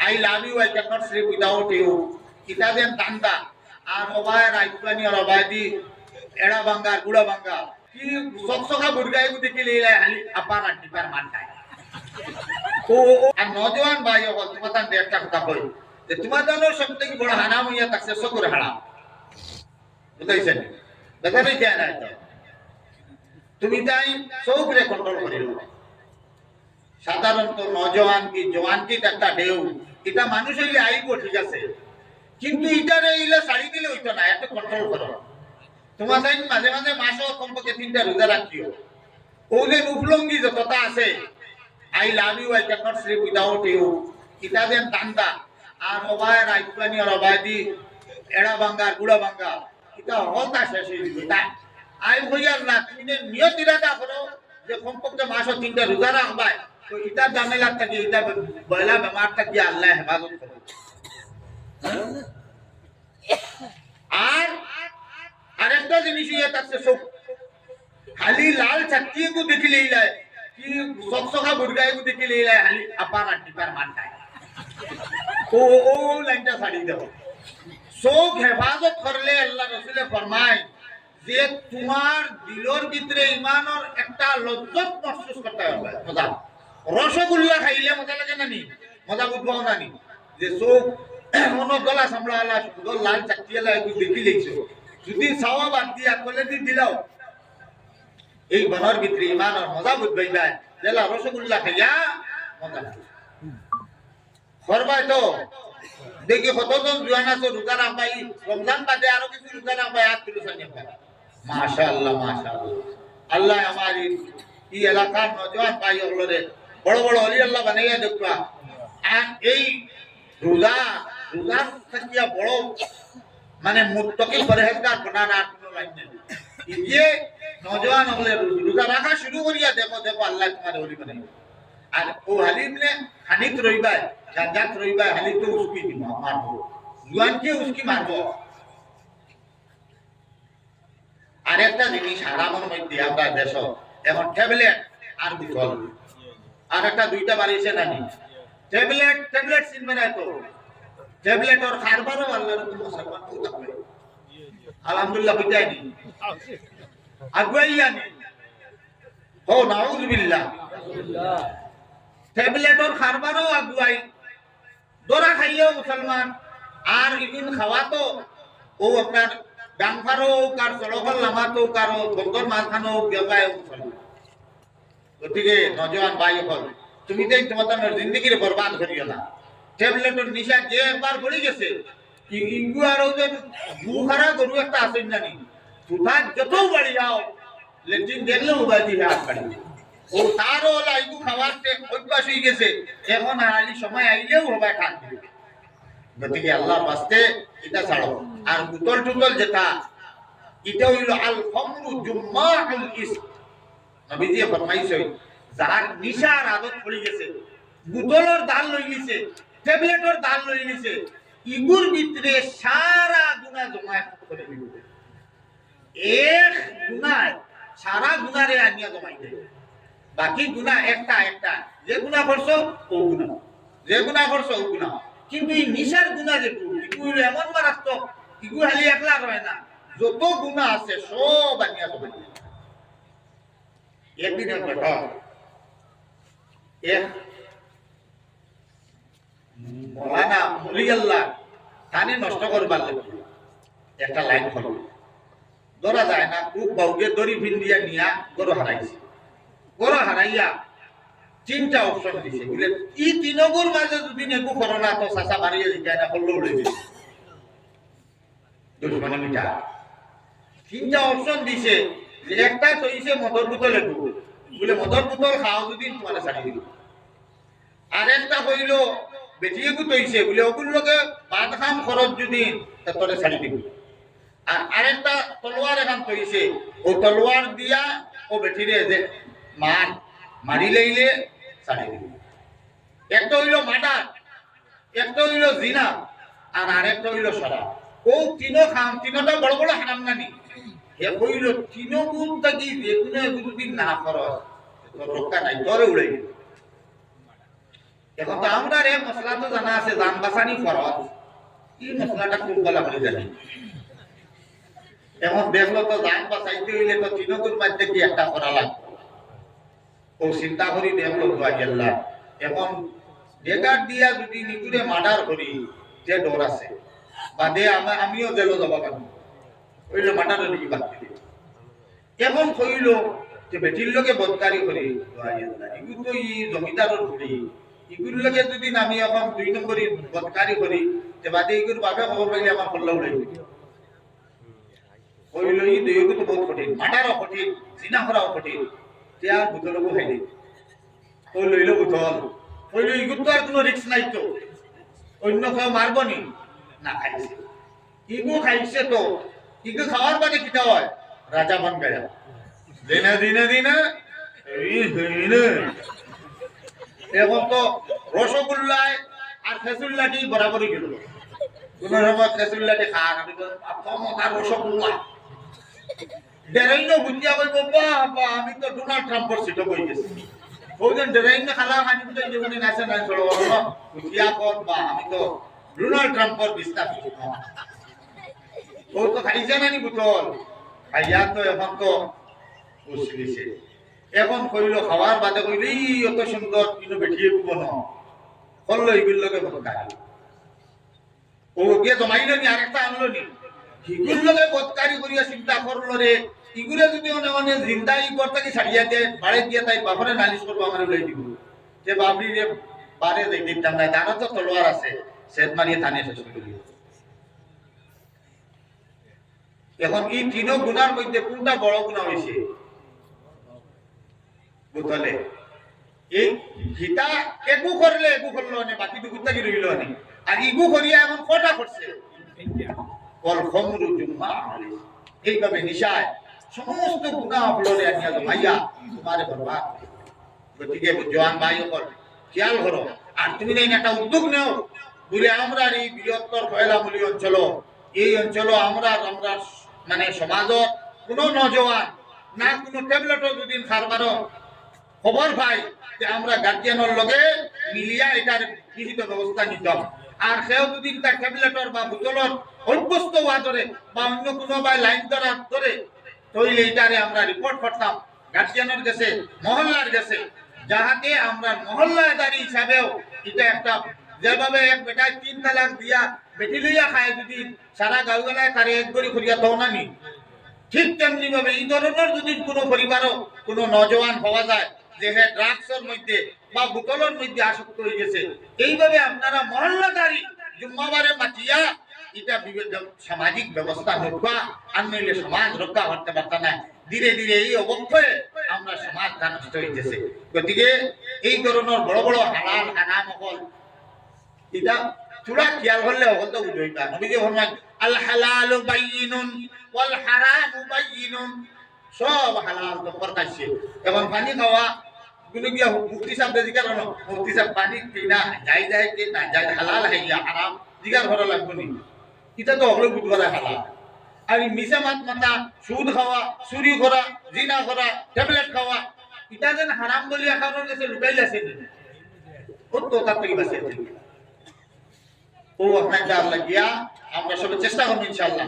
I love you, I cannot sleep without you. Kita den tanda আর ওবায় রাইতবানি আর ওবাদি এড়া বাঙ্গা গুড়া বাঙ্গা কি সবসকা বুড়গাই গুদি কি লীলা হালি আপার আন্টি পার মানটাই ও আর নজওয়ান ভাই হল তোমাদের একটা কথা কই যে তোমাদের সবথেকে বড় হারাম হইয়া তাকছে শুকর হারাম বুঝাইছেন দেখা নাই কেন এটা তুমি তাই চৌকরে কন্ট্রোল করিল সাধারণত নজওয়ান কি জওয়ান কি একটা ঢেউ এটা মানুষ হইলে আইব ঠিক আছে কিন্তু ইটারে ইলে শাড়ি দিলে হইতো না এত কন্ট্রোল করো তোমার তাই মাঝে মাঝে মাসও কমপক্ষে 3টা রোজা রাখিও ওলে উপলঙ্গি যতটা আছে I love you I can not sleep without you এটা দেন তান্দা আর ওবায় রাইতবানি আর ওবাদি এড়া বাঙ্গা গুড়া বাঙ্গা এটা হতা শেষ হয়ে দিবে তাই আই হইয়ার না তুমি নিয়ত ইরাদা করো যে কমপক্ষে মাসও 3টা রোজা রাখবাই তো এটা জামেলা থাকে এটা বয়লা বেমার থাকে আল্লাহ হেফাজত করে আর আরেকটা জিনিস ইয়ে থাকছে সব খালি লাল ছাত্রী কো দেখিলেই লাই কি সবসকা বুড়গাই কো দেখিলেই লাই খালি আপার আন্টি পার মানটাই ও লাইনটা ছাড়ি দাও সব হেফাজত করলে আল্লাহ রাসূলে ফরমায় যে তোমার দিলের ভিতরে ঈমানের একটা লজ্জত महसूस করতে হবে মজা রসগোল্লা খাইলে মজা লাগে না নি মজা বুঝবাও না নি যে সব মনো গলা সামলালা সুন্দর লাল চাকরিয়ালা একটু দেখি লেইছো যদি সাওয়া বাদ দিয়া কোলে দি দিলাও এই বনর ভিতরে ঈমান আর মজা বুঝবাইবা জেলা রসগোল্লা খাইয়া মজা করবাই তো দেখি কতজন জওয়ান আছে রোজা রাখবাই রমজান বাদে আরো কিছু রোজা রাখবাই আর তুলো সানি মাশাআল্লাহ মাশাআল্লাহ আল্লাহ আমারি এই এলাকার নওজওয়ান ভাই ওগুলোরে বড় বড় ওলি আল্লাহ বানাইয়া দেখবা আর এই রোজার থাকিয়া বড় মানে মুত্তাকি পরহেজগার বানানা কোনো লাইন নেই এই নওজওয়ান হলে রোজা রাখা শুরু করিয়া দেখো দেখো আল্লাহ তোমার ওলি বানাইবে আর ও হালিমনে হানিত রইবা জাত রইবা হালি তো উসকি দি মারবো জওয়ান কে উসকি মারবো আর একটা জিনিস হারামের মধ্যে আমরা দেশ এখন ট্যাবলেট আর বিকল আর একটা দুইটা বাড়িছে নানি ট্যাবলেট চিনবে না তো ট্যাবলেট আর খারবারও আল্লাহর মুসলমান তো থাকবে আলহামদুলিল্লাহ বিদায়নি আগুয়াইয়ানি ও নাউযুবিল্লাহ ট্যাবলেট আর খারবারও আগুয়াই দোরা খাইও মুসলমান আর ইবিন খাওয়াতো ও আপনার ডাংফারো কার চলফল লামাতো কারো বন্দর মাঝখানো ব্যবসায় মুসলমান গতিকে নজওয়ান ভাই হল তুমি তাই তোমাদের জিন্দগিরে বরবাদ করিও না ট্যাবলেটের নিশা যে একবার পড়ে গেছে ইগু আর ওই যে বুখারা গরু একটা আসেন জানি সুধার যত বাড়ি যাও লেকিন দেখলে উবাদি হাত বাড়ি ও তারও ইগু খাওয়াতে অভ্যাস হয়ে গেছে এখন আলি সময় আইলেও হবে খাদ্য গতিকে আল্লাহ বাস্তে এটা ছাড়ো আর বুতল টুতল যেটা এটা হইল আল খামরু জুম্মাউল ইসম নবীজি ফরমাইছে যার নিশার আদত পড়ে গেছে বুতলের দাল লই গেছে ট্যাবলেটের দাল লই গেছে ইগুর ভিতরে সারা গুনাহ জমা করে দিবে এক গুনাহ সারা গুনাহরে আনিয়া জমাই দেয় বাকি গুনাহ একটা যে গুনাহ করছো ও গুনাহ যে গুনাহ করছো ও গুনাহ কিন্তু এই নিশার গুনাহ যেটু ইগুর এমন মারাত্মক ইগু খালি একলা রয় না যত গুনাহ আছে সব আনিয়া জমাই দেয় একদিনের ঘটনা এক মৌলানা মুলিয়াল্লাহ কানে নষ্ট করবার লাগে একটা লাইন হলো ধরা যায় না খুব বাউকে দড়ি ভিন্দিয়া নিয়া গরু হারাইছে গরু হারাইয়া 3টা অপশন দিছে বলে এই তিনগুর মাঝে যদি নেকু করোনা তো সাসা বাড়িয়ে যায় না হল্লো উড়ে দিবে দুশ্মন মিটা 3টা অপশন দিছে যে একটা কইছে মদর বোতলে ঢুকো বলে মদর বোতল খাও যদি তোমার ছাড়ি দিব আর একটা কইলো বেটিয়ে কো তইছে বলে ওগুলোকে ভাত খাম খরচ যদি তোরে ছাড়ি দিব আর আরেকটা তলোয়ার এখন কইছে ও তলোয়ার দিয়া ও বেটিরে যে মারি লইলে ছাড়ি দিব একটা হইলো মার্ডার একটা হইলো জিনা আর আরেকটা হইলো শরাব ও তিনো খাম তিনটা বড় বড় হারাম নানি এ কইলো তিনো গুণ থাকি যে কোনো যদি না করো তো রক্ষা নাই তোরে উড়ে গেল এখন তো আমরা রে মশলা তো জানা আছে জান বাসানি ফরজ এই মশলাটা খুব বলা করে জানি এখন দেখলো তো জান বাসাইতে হইলে তো তিনগুর মধ্যে কি একটা করা লাগবে ও চিন্তা করি দেখলো তো আল্লাহ এখন ডেকার দিয়া যদি নিকুরে মার্ডার করি যে ডর আছে বাদে আমিও জেলো যাবা কেন ওইলো মার্ডারের দিকে বাদ দিই এখন কইল যে বেটির লোকে বদকারি করি এগুলো তো ই জমিদারের ঘুরি এগুলোর লোকে যদি আমি এখন 2 নম্বরই বদকারি করি যে বাদে এগুলোর বাবে খবর পাইলে আমার কল্লা উড়াই কইল ই দুইগুলো তো বহুত কঠিন মার্ডারও কঠিন জিনা করাও কঠিন আর বুতলকো খাইনি ও লইল বুতল কইল এগুলো তো আর কোনো রিস্ক নাই তো অন্য কেউ মারবনি না খাইছে ইগু খাইছে তো ইগু খাওয়ার বাদে কিটা হয় রাজা বন গয়া দিনে দিনে দিনে এখন তো রসগোল্লায় আর খেসুল্লাটি বরাবরই গেল কোন সময় খেসুল্লাটি খান আর রসগোল্লা ডেরাইনো বুঝিয়া কইব বাবা আমি তো ডোনাল্ড ট্রাম্পের সিটে বই গেছি ওইজন ডেরাইনো খালা খানি তো জীবনে নাচে নাই চলো বুঝিয়া কর বা আমি তো ডোনাল্ড ট্রাম্পের বিস্তার ও তো খাইছে নানি বুতল খাইয়া তো এখন তো বুঝলিছে এখন কইল খাওয়ার বাদে কইল অত সুন্দর কিন্তু বেঠিয়ে কুবন করলো এইগুলোকে বদকারি ও গিয়ে জমাইল নি আরেকটা আনলো নি এগুলোকে বদকারি করিয়া চিন্তা করলো রে এগুলো যদি অনেক জিন্দা ই করতে কি ছাড়িয়া দিয়ে বাড়ি দিয়ে তাই বাপরে নালিশ করবো আমার লই দিব যে বাবরি রে বারে দেখতাম না তারও তো তলোয়ার আছে সেট মারিয়ে থানে শেষ করি এখন এই তিন গুণার মধ্যে কোনটা বড় গুণা হয়েছে বুঝলে এই গীতা একু করলে একু করলো না বাকি দুগুতা কি রইল না আর ইগু করিয়া এখন কটা করছে কল খমরু জুম্মা এইভাবে নিশায় সমস্ত গুণা আপলোডে আনিয়া ভাইয়া তোমারে বরবাদ গতিকে জওয়ান ভাই হল খেয়াল করো আর তুমি না একটা উদ্যোগ নেও বলে আমরা এই বৃহত্তর কয়লামূলী অঞ্চল এই অঞ্চল আমরা মানে সমাজত কোনো নজওয়ান না কোনো ট্যাবলেটও যদি খারবার খবর পাই যে আমরা গার্জিয়ানের লগে মিলিয়া এটার বিহিত ব্যবস্থা নিতাম আর সেও যদি তার ট্যাবলেটর বা বোতলর অভ্যস্ত হওয়া ধরে বা অন্য কোনো বা লাইন ধরা ধরে তৈলে এটারে আমরা রিপোর্ট করতাম গার্জিয়ানের কাছে মহল্লার কাছে যাহাতে আমরা মহল্লাদারি হিসাবেও এটা একটা যেভাবে এক বেটায় 3 তালাক দিয়া বেটি লইয়া খায় যদি সারা গাঁওগেলায় তারে এক গড়ি করিয়া দাও না নি ঠিক তেমনি ভাবে এই ধরনের যদি কোনো পরিবারও কোনো নজওয়ান হওয়া যায় যে হ্যাঁ ড্রাগসের মধ্যে বা বোতলের মধ্যে আসক্ত হয়ে গেছে এইভাবে আপনারা মহল্লাদারি জুম্মাবারে মাতিয়া এটা সামাজিক ব্যবস্থা রক্ষা আর নইলে সমাজ রক্ষা করতে পারত না ধীরে ধীরে এই অবক্ষয়ে আমরা সমাজ নষ্ট হইতেছে গতিকে এই ধরনের বড় বড় হালাল হারাম হল এটা চূড়া খেয়াল করলে হল তো বুঝইবা নবীজি ফরমান আল হালালু বাইয়িনুন ওয়াল হারামু বাইয়িনুন সব হালাল তো প্রকাশ্যে এবং পানি খাওয়া গুলো গিয়া মুফতি সাহেব জিজ্ঞাসা করো মুফতি সাহেব পানি কিনা যাই যায় কি না যাই হালাল হাইয়া হারাম জিজ্ঞাসা করা লাগবে নি এটা তো হলো বুঝবার হালাল আর মিশা মাতা সুদ খাওয়া চুরি করা জিনা করা ট্যাবলেট খাওয়া এটা যেন হারাম বলিয়া খাওয়ার কাছে লুকাই আছে ও তো তার থেকে বাঁচিয়ে ও আপনার যা লাগিয়া আমরা সবাই চেষ্টা করবো ইনশাআল্লাহ